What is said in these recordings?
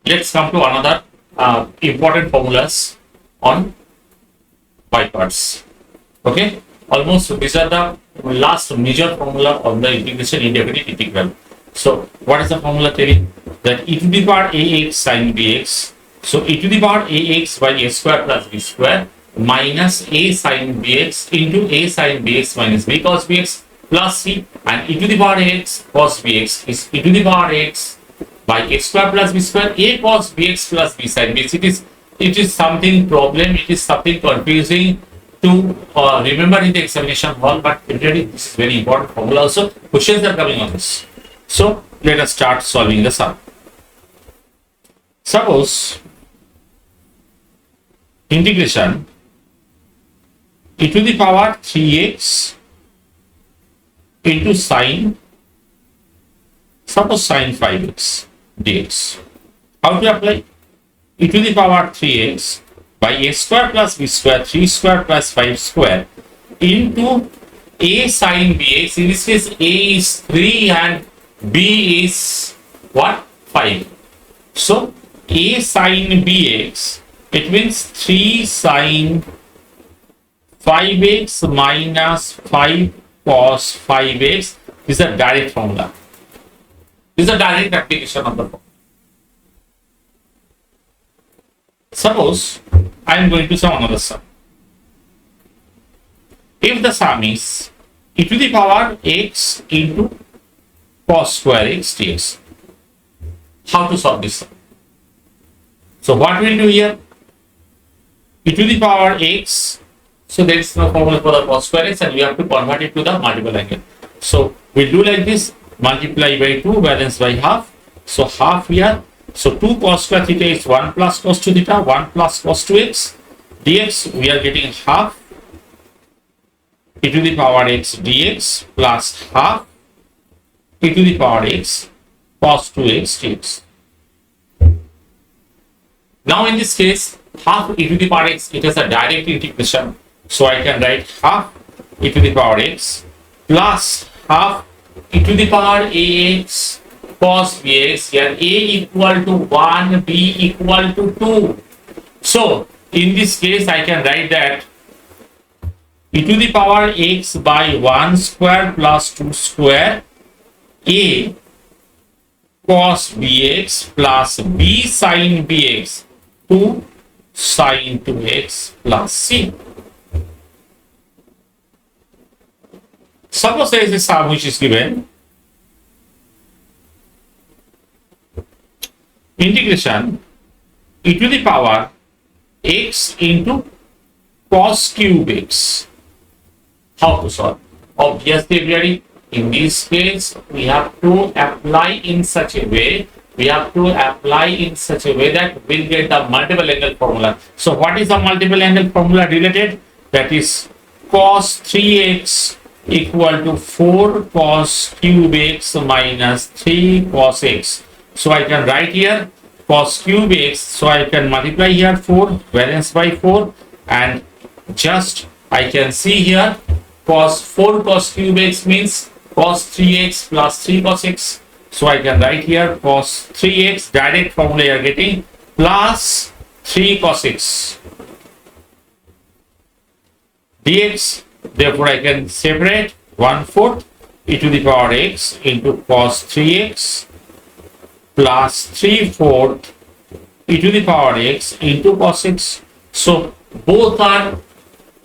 Let's come to another important formulas on by parts. Okay, almost these are the last major formula on the integration indefinite integral. So what is the formula telling? That e to the power ax sin bx. So e to the power ax by a square plus b square minus a sin bx into a sin bx minus b cos bx plus c, and e to the power x cos bx is e to the power x by x square plus b square a cos bx plus b sin bx. It is something problem, it is something confusing to remember in the examination hall, but really this is very important formula. Also questions are coming on this. So let us start solving the sum. Suppose integration e to the power 3x into sine, suppose sine 5x dx. How to apply? E to the power 3x by a square plus b square 3 square plus 5 square into a sine bx. In this case a is 3 and b is what? 5. So a sine bx, it means 3 sine 5x minus 5 cos 5x. This is a direct formula. This is a direct application of the formula. Suppose I am going to sum another sum. If the sum is e to the power x into cos square x dx, how to solve this sum? So what we will do here? E to the power x, so there is no formula for the cos square x and we have to convert it to the multiple angle. So we'll do like this, multiply by 2, balance by half. So half here. So 2 cos square theta is 1 plus cos 2 theta, 1 plus cos 2x dx. We are getting half e to the power x dx plus half e to the power x cos 2x dx. Now in this case, half e to the power x, it has a direct integration. So I can write half e to the power x plus half e to the power ax cos bx. Here a equal to 1, b equal to 2. So in this case I can write that e to the power x by 1 square plus 2 square a cos bx plus b sin bx 2 sin 2x plus c. Suppose there is a sum which is given integration e to the power x into cos cube x. How to solve? Obviously, everybody, in this case, we have to apply in such a way. We have to apply in such a way that we'll get the multiple angle formula. So, what is the multiple angle formula related? That is cos 3x equal to 4 cos cube x minus 3 cos x. So I can write here cos cube x, so I can multiply here 4, balance by 4, and just I can see here cos 4 cos cube x means cos 3x plus 3 cos x. So I can write here cos 3x, direct formula you are getting, plus 3 cos x dx. Therefore I can separate 1/4 e to the power x into cos 3x plus 3/4 e to the power x into cos x. So both are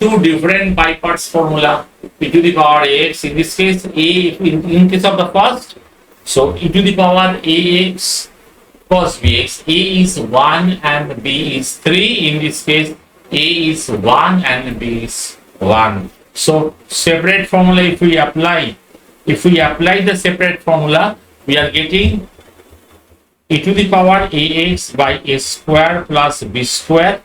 two different by parts formula. E to the power x, in this case a, in case of the first, so e to the power ax cos bx, a is 1 and b is 3. In this case a is 1 and b is 1. So separate formula, if we apply the separate formula, we are getting e to the power ax by a square plus b square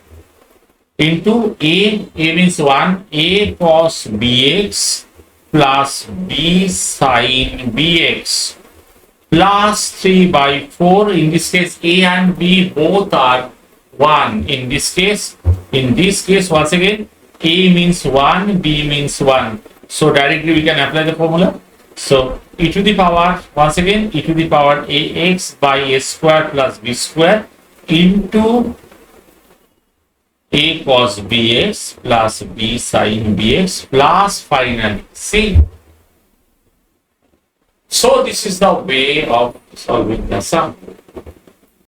into a means 1, a cos bx plus b sin bx plus 3 by 4. In this case a and b both are 1. In this case once again a means 1, b means 1. So directly we can apply the formula. So e to the power, once again, e to the power ax by a square plus b square into a cos bx plus b sin bx plus finally c. So this is the way of solving the sum.